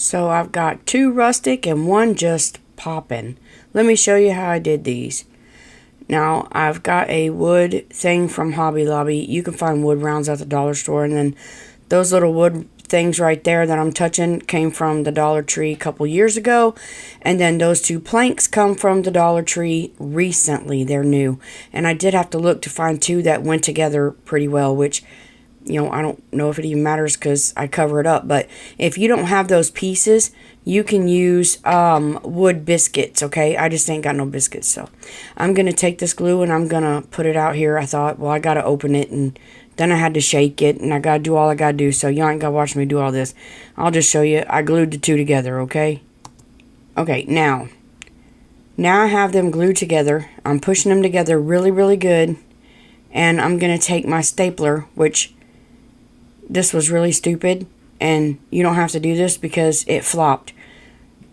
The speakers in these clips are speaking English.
So I've got 2 rustic and 1 just poppin'. Let me show you how I did these. Now, I've got a wood thing from Hobby Lobby. You can find wood rounds at the dollar store. And then those little wood things right there that I'm touching came from the Dollar Tree a couple years ago. And then those 2 planks come from the Dollar Tree recently. They're new. And I did have to look to find 2 that went together pretty well, which, you know, I don't know if it even matters because I cover it up. But if you don't have those pieces, you can use wood biscuits, okay? I just ain't got no biscuits, so I'm going to take this glue and I'm going to put it out here. I thought, well, I got to open it, and then I had to shake it, and I got to do all I got to do, so y'all ain't got to watch me do all this. I'll just show you. I glued the 2 together, okay? Okay, now I have them glued together. I'm pushing them together really, really good, and I'm going to take my stapler, which this was really stupid. And you don't have to do this because it flopped.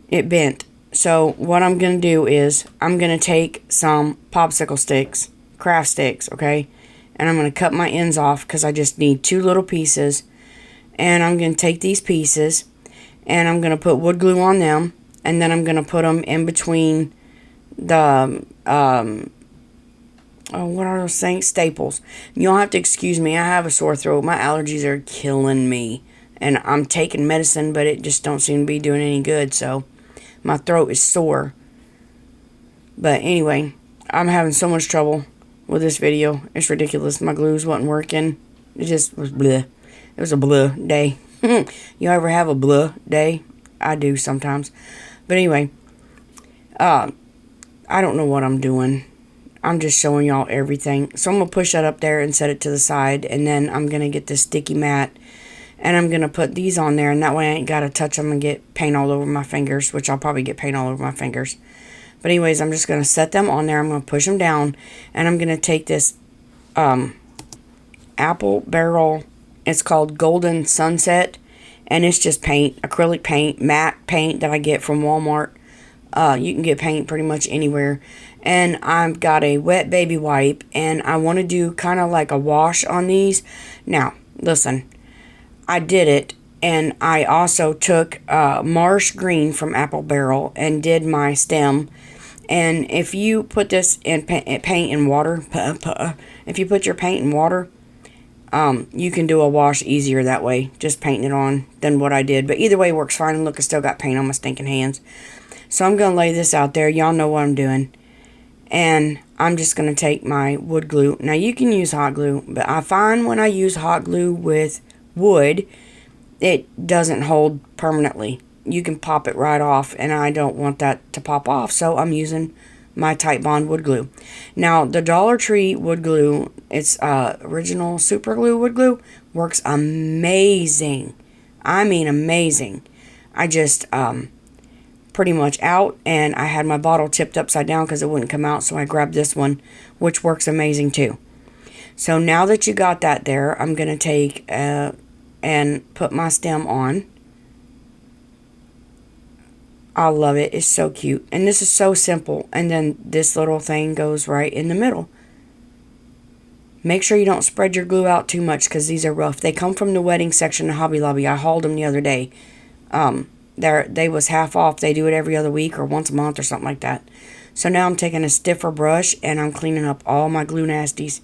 It bent. So what I'm going to do is I'm going to take some popsicle sticks, craft sticks, okay? And I'm going to cut my ends off because I just need 2 little pieces. And I'm going to take these pieces and I'm going to put wood glue on them. And then I'm going to put them in between the, what are those things? Staples. You'll have to excuse me. I have a sore throat. My allergies are killing me. And I'm taking medicine, but it just don't seem to be doing any good. So my throat is sore. But anyway, I'm having so much trouble with this video. It's ridiculous. My glues wasn't working. It just was bleh. It was a bleh day. You ever have a bleh day? I do sometimes. But anyway, I don't know what I'm doing. I'm just showing y'all everything. So I'm going to push that up there and set it to the side. And then I'm going to get this sticky mat. And I'm going to put these on there, and that way I ain't got to touch them and get paint all over my fingers, which I'll probably get paint all over my fingers. But anyways, I'm just going to set them on there. I'm going to push them down, and I'm going to take this apple barrel. It's called Golden Sunset, and it's just paint, acrylic paint, matte paint that I get from Walmart. You can get paint pretty much anywhere. And I've got a wet baby wipe, and I want to do kind of like a wash on these. Now, listen. I did it, and I also took marsh green from Apple Barrel and did my stem. And if you put this in paint and water, if you put your paint in water, you can do a wash easier that way, just painting it on, than what I did. But either way works fine. And look, I still got paint on my stinking hands. So I'm going to lay this out there. Y'all know what I'm doing. And I'm just going to take my wood glue. Now, you can use hot glue, but I find when I use hot glue with wood, it doesn't hold permanently. You can pop it right off, and I don't want that to pop off, so I'm using my Titebond wood glue. Now, the Dollar Tree wood glue, it's original super glue wood glue, works amazing. I mean amazing. I just pretty much out, and I had my bottle tipped upside down because it wouldn't come out, so I grabbed this one, which works amazing too. So now that you got that there, I'm going to take and put my stem on. I love it. It's so cute. And this is so simple. And then this little thing goes right in the middle. Make sure you don't spread your glue out too much because these are rough. They come from the wedding section of Hobby Lobby. I hauled them the other day. They was half off. They do it every other week or once a month or something like that. So now I'm taking a stiffer brush and I'm cleaning up all my glue nasties.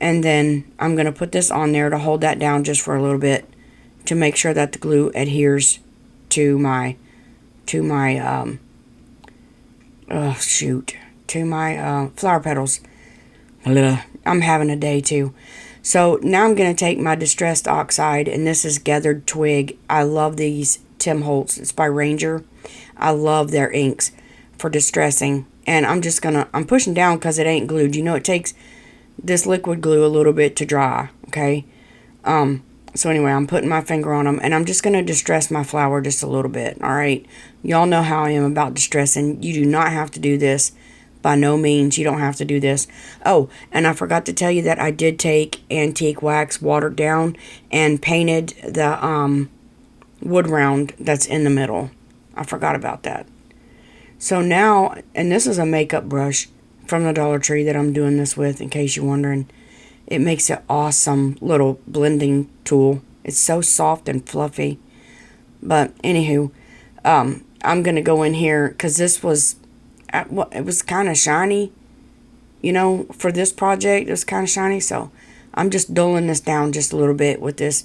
And then I'm going to put this on there to hold that down just for a little bit to make sure that the glue adheres to my flower petals. I'm having a day too. So now I'm going to take my Distressed Oxide, and this is Gathered Twig. I love these Tim Holtz. It's by Ranger. I love their inks for distressing. And I'm pushing down because it ain't glued. You know, it takes this liquid glue a little bit to dry, okay? So anyway, I'm putting my finger on them, and I'm just going to distress my flower just a little bit, all right? Y'all know how I am about distressing. You do not have to do this. By no means, you don't have to do this. Oh, and I forgot to tell you that I did take antique wax, watered down, and painted the wood round that's in the middle. I forgot about that. So now, and this is a makeup brush from the Dollar Tree that I'm doing this with, in case you're wondering. It makes an awesome little blending tool. It's so soft and fluffy. But anywho, I'm going to go in here because this was, it was kind of shiny, you know, for this project. It was kind of shiny. So I'm just dulling this down just a little bit with this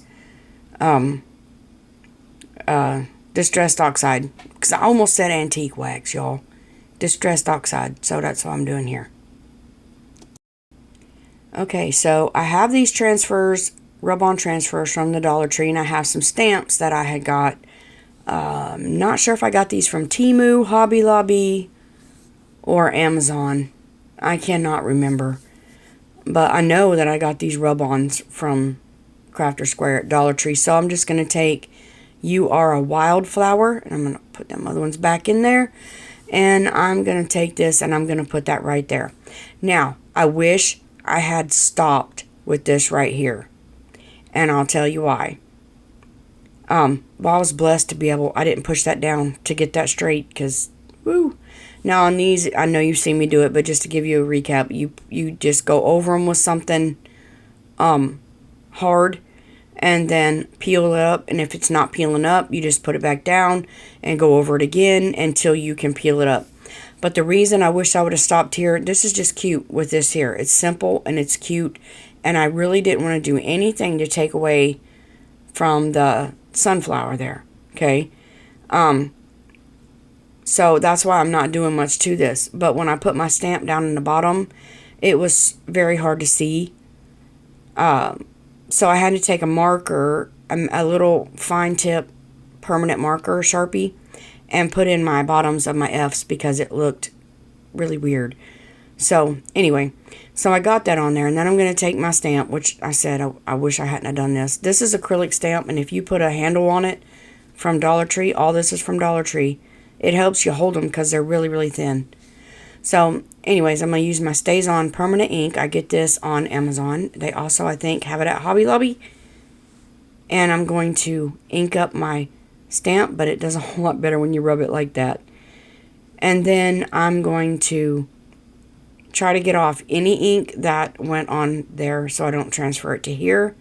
distressed oxide. Because I almost said antique wax, y'all. Distressed oxide. So that's what I'm doing here. Okay, so I have these transfers, rub-on transfers from the Dollar Tree, and I have some stamps that I had got. Not sure if I got these from Temu, Hobby Lobby, or Amazon. I cannot remember. But I know that I got these rub-ons from Crafter Square at Dollar Tree. So I'm just going to take You Are a Wildflower, and I'm going to put them other ones back in there. And I'm going to take this, and I'm going to put that right there. Now, I wish I had stopped with this right here. And I'll tell you why. Well, I was blessed to be able, I didn't push that down to get that straight, because, woo. Now on these, I know you've seen me do it, but just to give you a recap, you just go over them with something hard, and then peel it up, and if it's not peeling up, you just put it back down and go over it again until you can peel it up. But the reason I wish I would have stopped here, this is just cute with this here. It's simple and it's cute, and I really didn't want to do anything to take away from the sunflower there, okay? So that's why I'm not doing much to this. But when I put my stamp down in the bottom, it was very hard to see. So I had to take a marker, a little fine tip permanent marker, Sharpie, and put in my bottoms of my F's because it looked really weird. So anyway, so I got that on there, and then I'm going to take my stamp, which I said I wish I hadn't have done this. This is acrylic stamp, and if you put a handle on it from Dollar Tree, all this is from Dollar Tree, it helps you hold them because they're really, really thin. So anyways, I'm going to use my Stays On permanent ink. I get this on Amazon. They also, I think, have it at Hobby Lobby. And I'm going to ink up my stamp, but it does a whole lot better when you rub it like that. And then I'm going to try to get off any ink that went on there so I don't transfer it to here.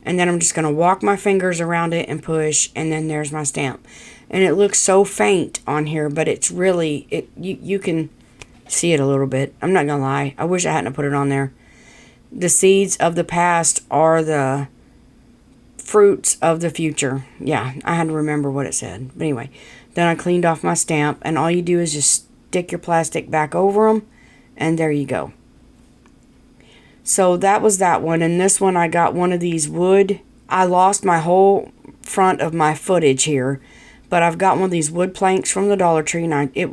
And then I'm just going to walk my fingers around it and push, and then there's my stamp. And it looks so faint on here, but it's really, you can see it a little bit. I'm not going to lie. I wish I hadn't put it on there. The seeds of the past are the fruits of the future. Yeah, I had to remember what it said. But anyway, then I cleaned off my stamp, and all you do is just stick your plastic back over them, and there you go. So that was that one. And this one, I got one of these wood. I lost my whole front of my footage here, but I've got one of these wood planks from the Dollar Tree, and it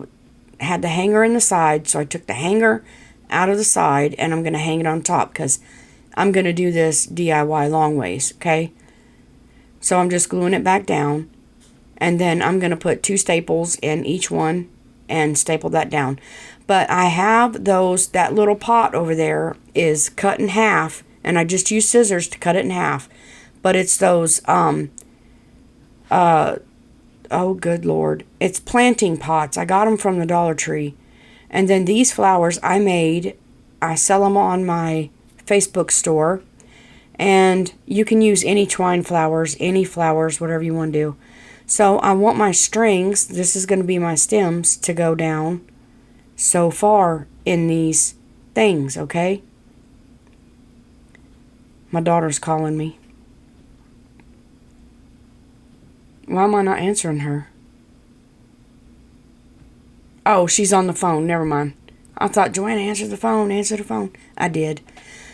had the hanger in the side, so I took the hanger out of the side, and I'm going to hang it on top because I'm going to do this DIY long ways, okay? So I'm just gluing it back down, and then I'm going to put 2 staples in each one and staple that down. But I have that little pot over there is cut in half, and I just use scissors to cut it in half. But it's those, oh good Lord, it's planting pots. I got them from the Dollar Tree. And then these flowers I made, I sell them on my Facebook store. And you can use any twine flowers, any flowers, whatever you want to do. So I want my strings, this is going to be my stems, to go down so far in these things, okay? My daughter's calling me. Why am I not answering her? Oh, she's on the phone. Never mind. I thought, Joanna, answer the phone. Answer the phone. I did.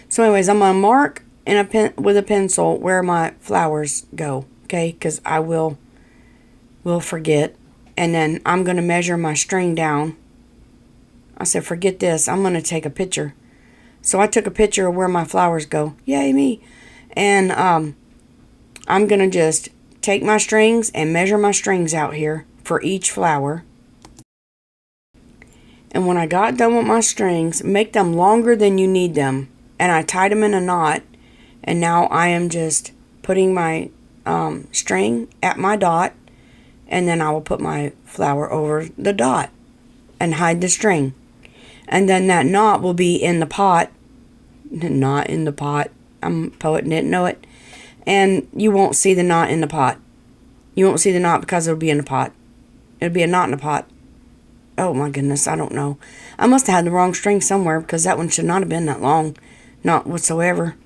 So anyways, I'm going to mark with a pencil where my flowers go, okay? Because I will forget. And then I'm going to measure my string down. I said, forget this. I'm going to take a picture. So I took a picture of where my flowers go. Yay, me. And I'm going to just take my strings and measure my strings out here for each flower. And when I got done with my strings, make them longer than you need them. And I tied them in a knot. And now I am just putting my string at my dot. And then I will put my flower over the dot and hide the string. And then that knot will be in the pot. Not in the pot. I'm a poet and didn't know it. And you won't see the knot in the pot. You won't see the knot because it'll be in the pot. It'll be a knot in the pot. Oh my goodness, I don't know. I must have had the wrong string somewhere because that one should not have been that long. Not whatsoever.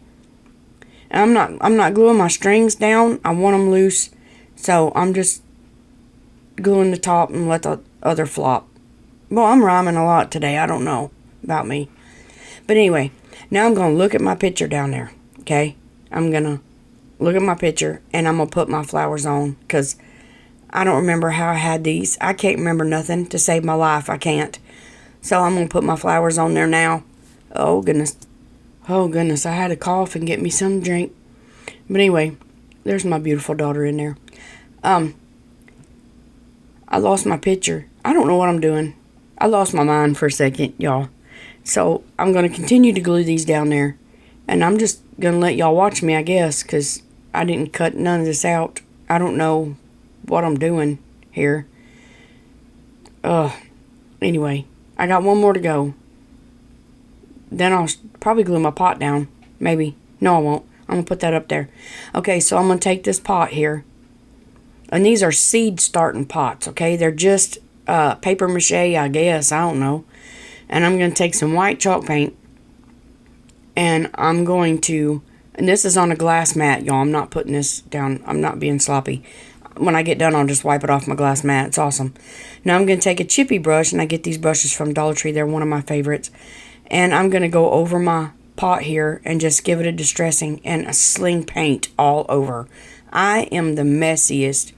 And I'm not gluing my strings down. I want them loose. So I'm just gluing the top and let the other flop. Well, I'm rhyming a lot today. I don't know about me. But anyway, now I'm going to look at my picture down there. Okay? I'm going to look at my picture and I'm going to put my flowers on because I don't remember how I had these. I can't remember nothing to save my life. I can't. So I'm going to put my flowers on there now. Oh, goodness. Oh, goodness. I had to cough and get me some drink. But anyway, there's my beautiful daughter in there. I lost my picture. I don't know what I'm doing. I lost my mind for a second, y'all. So I'm going to continue to glue these down there. And I'm just going to let y'all watch me, I guess, because I didn't cut none of this out. I don't know what I'm doing here. Anyway, I got one more to go. Then I'll probably glue my pot down. Maybe. No, I won't. I'm going to put that up there. Okay, so I'm going to take this pot here. And these are seed starting pots, okay? They're just paper mache, I guess. I don't know. And I'm going to take some white chalk paint. And I'm going to... And this is on a glass mat, y'all. I'm not putting this down. I'm not being sloppy. When I get done, I'll just wipe it off my glass mat. It's awesome. Now I'm going to take a chippy brush. And I get these brushes from Dollar Tree. They're one of my favorites. And I'm going to go over my pot here and just give it a distressing and a sling paint all over. I am the messiest.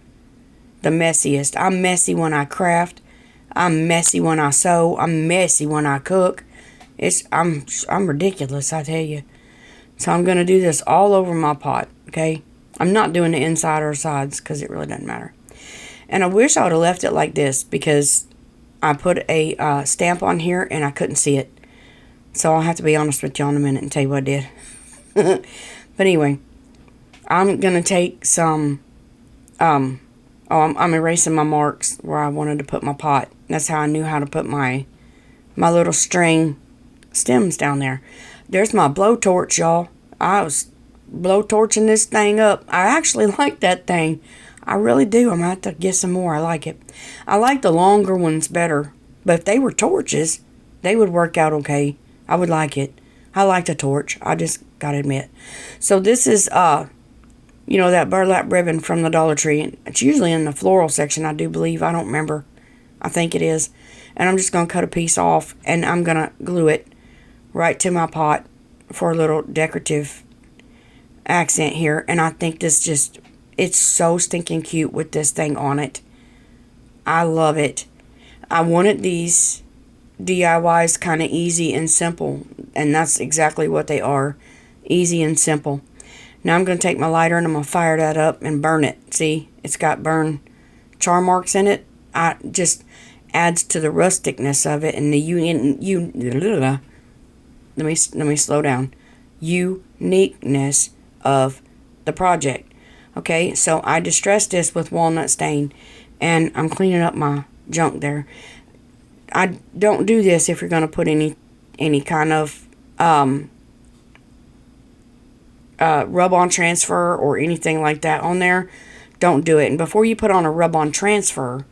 The messiest. I'm messy when I craft. I'm messy when I sew. I'm messy when I cook. I'm ridiculous, I tell you. So I'm going to do this all over my pot, okay? I'm not doing the inside or sides because it really doesn't matter. And I wish I would have left it like this because I put a stamp on here and I couldn't see it. So I'll have to be honest with y'all in a minute and tell you what I did. But anyway, I'm going to take some, I'm erasing my marks where I wanted to put my pot. That's how I knew how to put my little string stems down there. There's my blowtorch, y'all. I was blowtorching this thing up. I actually like that thing. I really do. I'm going to have to get some more. I like it. I like the longer ones better. But if they were torches, they would work out okay. I would like it. I like the torch. I just got to admit. So this is, that burlap ribbon from the Dollar Tree. It's usually in the floral section, I do believe. I don't remember. I think it is. And I'm just going to cut a piece off. And I'm going to glue it right to my pot for a little decorative accent here. And I think this it's so stinking cute with this thing on it. I love it. I wanted these DIYs kind of easy and simple. And that's exactly what they are. Easy and simple. Now I'm going to take my lighter and I'm going to fire that up and burn it. See, it's got burn char marks in it. Just adds to the rusticness of it and the let me slow down. Uniqueness of the project. Okay, so I distressed this with walnut stain and I'm cleaning up my junk there. I don't do this if you're going to put any kind of rub-on transfer or anything like that on there. Don't do it. And before you put on a rub-on transfer,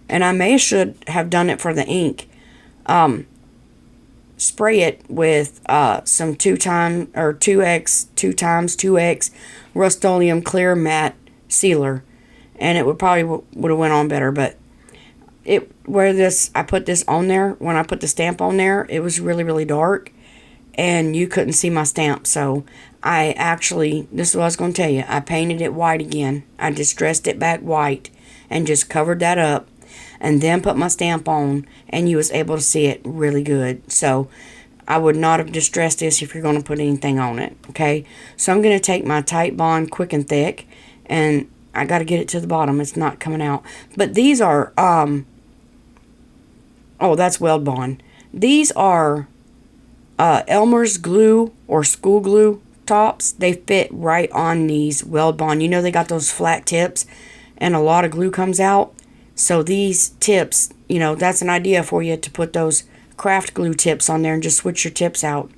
and I should have done it for the ink, spray it with some 2x Rust-Oleum clear matte sealer, and it would have went on better. But I put this on there, when I put the stamp on there, it was really, really dark and you couldn't see my stamp. So this is what I was going to tell you. I painted it white again. I distressed it back white and just covered that up and then put my stamp on, and you was able to see it really good. So I would not have distressed this if you're going to put anything on it. Okay, so I'm going to take my Tight Bond Quick and Thick, and I got to get it to the bottom. It's not coming out. But these are that's Weld Bond. These are Elmer's glue or school glue tops. They fit right on these Weld Bond. You know they got those flat tips and a lot of glue comes out. So these tips, that's an idea for you to put those craft glue tips on there and just switch your tips out.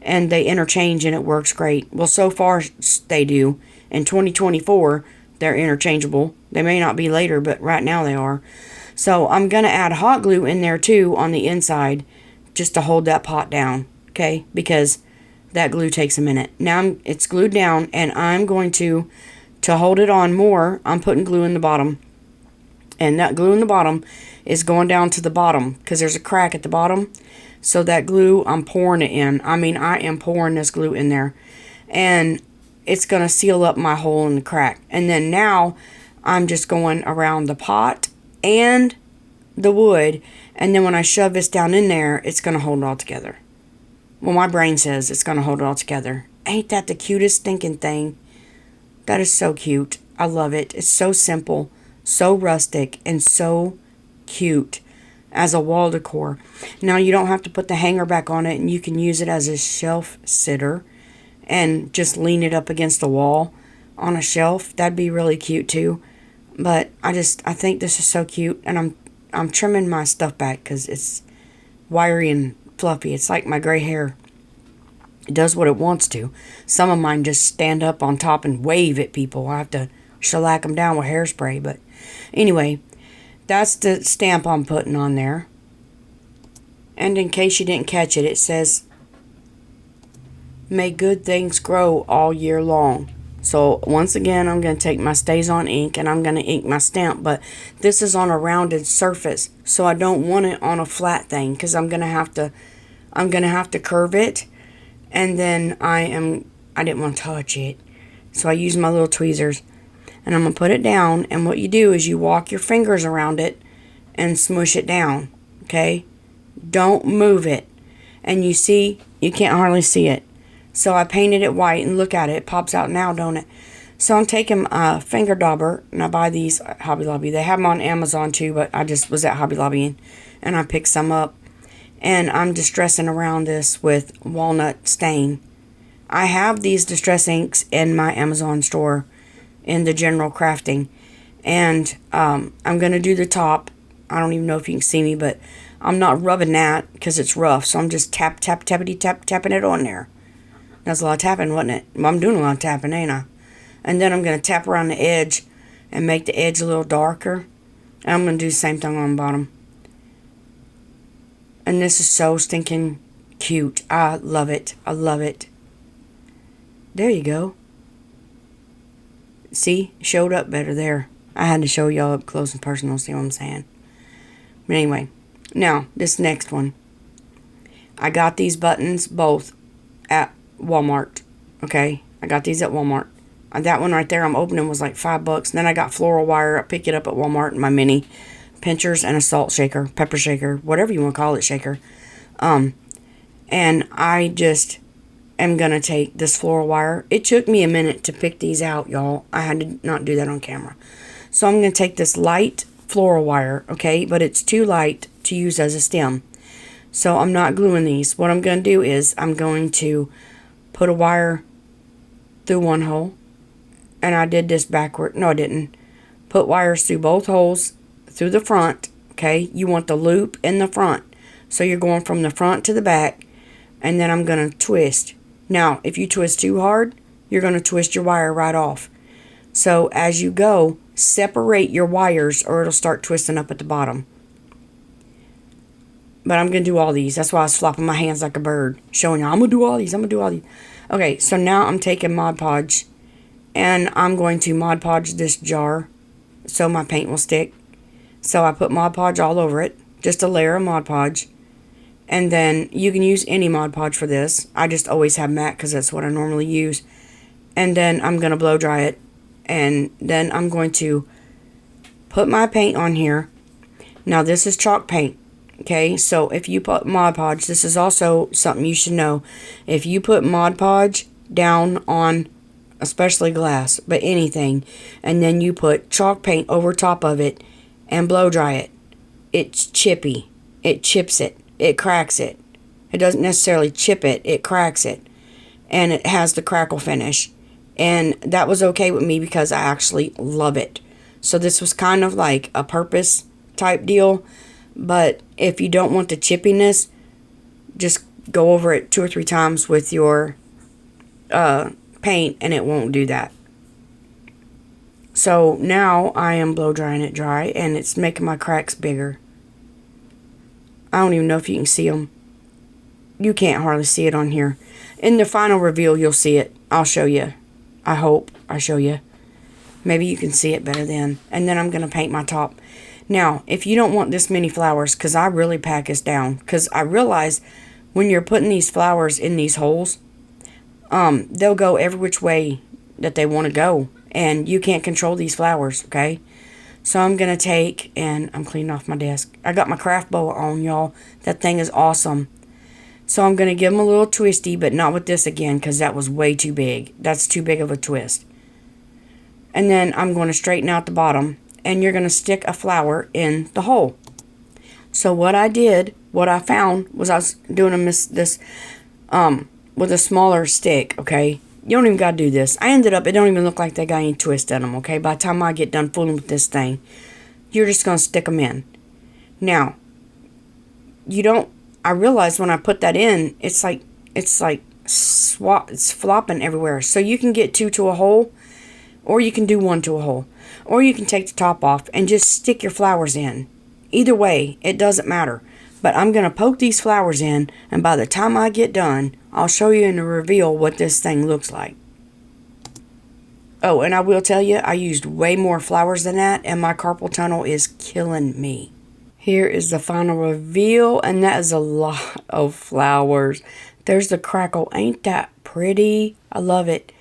And they interchange and it works great. Well, so far they do. In 2024, they're interchangeable. They may not be later, but right now they are. So I'm going to add hot glue in there too on the inside just to hold that pot down, okay? Because that glue takes a minute. Now it's glued down, and I'm going to hold it on more, I'm putting glue in the bottom. And that glue in the bottom is going down to the bottom because there's a crack at the bottom. So that glue, I'm pouring it in. I mean, I am pouring this glue in there. And it's going to seal up my hole in the crack. And then now I'm just going around the pot and the wood. And then when I shove this down in there, it's going to hold it all together. Well, my brain says it's going to hold it all together. Ain't that the cutest stinking thing? That is so cute. I love it. It's so simple, so rustic, and so cute as a wall decor. Now, you don't have to put the hanger back on it, and you can use it as a shelf sitter and just lean it up against the wall on a shelf. That'd be really cute too. But I think this is so cute, and I'm trimming my stuff back because it's wiry and fluffy. It's like my gray hair. It does what it wants to. Some of mine just stand up on top and wave at people. I have to shellac them down with hairspray. But anyway, that's the stamp I'm putting on there. And in case you didn't catch it, it says, "May good things grow all year long." So once again, I'm going to take my StazOn ink and I'm going to ink my stamp. But this is on a rounded surface, so I don't want it on a flat thing because I'm going to have to curve it. And then I didn't want to touch it, so I used my little tweezers. And I'm going to put it down, and what you do is you walk your fingers around it and smush it down, okay? Don't move it. And you see, you can't hardly see it. So I painted it white, and look at it. It pops out now, don't it? So I'm taking a finger dauber, and I buy these at Hobby Lobby. They have them on Amazon too, but I just was at Hobby Lobby, and I picked some up. And I'm distressing around this with walnut stain. I have these distress inks in my Amazon store in the general crafting. And I'm going to do the top. I don't even know if you can see me, but I'm not rubbing that because it's rough. So I'm just tapping it on there. That's a lot of tapping, wasn't it? Well, I'm doing a lot of tapping, ain't I? And then I'm going to tap around the edge and make the edge a little darker. And I'm going to do the same thing on the bottom. And this is so stinking cute. I love it. I love it. There you go. See? Showed up better there. I had to show y'all up close and personal. See what I'm saying? But anyway. Now, this next one. I got these buttons both at Walmart. Okay? I got these at Walmart. That one right there I'm opening was like $5. And then I got floral wire. I picked it up at Walmart in my mini pinchers and a salt shaker, pepper shaker, whatever you want to call it, shaker. And I just am going to take this floral wire. It took me a minute to pick these out, y'all. I had to not do that on camera. So I'm going to take this light floral wire, okay, but it's too light to use as a stem. So I'm not gluing these. What I'm going to do is I'm going to put a wire through one hole. And I did this backward. No, I didn't. Put wires through both holes through the front, okay? You want the loop in the front. So you're going from the front to the back, and then I'm going to twist. Now, if you twist too hard, you're going to twist your wire right off. So as you go, separate your wires or it'll start twisting up at the bottom. But I'm going to do all these. That's why I was flopping my hands like a bird, showing you, I'm going to do all these, I'm going to do all these. Okay, so now I'm taking Mod Podge, and I'm going to Mod Podge this jar so my paint will stick. So I put Mod Podge all over it, just a layer of Mod Podge. And then you can use any Mod Podge for this. I just always have matte because that's what I normally use. And then I'm going to blow dry it. And then I'm going to put my paint on here. Now this is chalk paint. Okay, so if you put Mod Podge, this is also something you should know. If you put Mod Podge down on, especially glass, but anything, and then you put chalk paint over top of it, and blow dry it, it's chippy. It chips it. It cracks it. It doesn't necessarily chip it. It cracks it. And it has the crackle finish. And that was okay with me because I actually love it. So this was kind of like a purpose type deal. But if you don't want the chippiness, just go over it 2 or 3 times with your paint and it won't do that. So now I am blow drying it dry, and it's making my cracks bigger. I don't even know if you can see them. You can't hardly see it on here. In the final reveal, you'll see it. I'll show you. I hope I show you. Maybe you can see it better then. And then I'm going to paint my top. Now, if you don't want this many flowers, because I really pack this down, because I realize when you're putting these flowers in these holes, they'll go every which way that they want to go. And you can't control these flowers, okay? So I'm going to take, and I'm cleaning off my desk. I got my craft boa on, y'all. That thing is awesome. So I'm going to give them a little twisty, but not with this again, because that was way too big. That's too big of a twist. And then I'm going to straighten out the bottom, and you're going to stick a flower in the hole. So what I found was I was doing this with a smaller stick, okay? You don't even got to do this. I ended up, it don't even look like they got any twist in them, okay? By the time I get done fooling with this thing, you're just going to stick them in. Now, I realized when I put that in, it's flopping everywhere. So you can get 2 to a hole, or you can do 1 to a hole, or you can take the top off and just stick your flowers in. Either way, it doesn't matter. But I'm going to poke these flowers in, and by the time I get done, I'll show you in the reveal what this thing looks like. Oh, and I will tell you, I used way more flowers than that, and my carpal tunnel is killing me. Here is the final reveal, and that is a lot of flowers. There's the crackle. Ain't that pretty? I love it.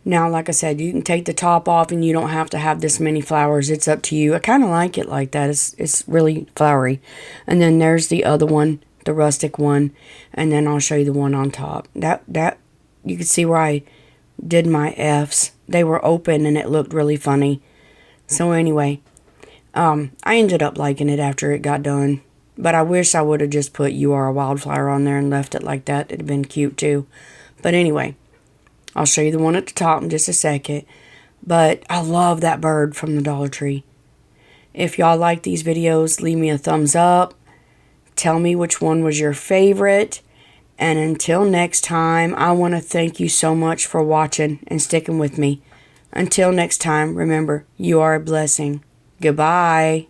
Now, like I said, you can take the top off, and you don't have to have this many flowers. It's up to you. I kind of like it like that. It's really flowery. And then there's the other one, the rustic one, and then I'll show you the one on top. That you can see where I did my F's. They were open, and it looked really funny. So anyway, I ended up liking it after it got done. But I wish I would have just put "You Are a Wildflower" on there and left it like that. It'd have been cute too. But anyway, I'll show you the one at the top in just a second. But I love that bird from the Dollar Tree. If y'all like these videos, leave me a thumbs up. Tell me which one was your favorite. And until next time, I want to thank you so much for watching and sticking with me. Until next time, remember, you are a blessing. Goodbye.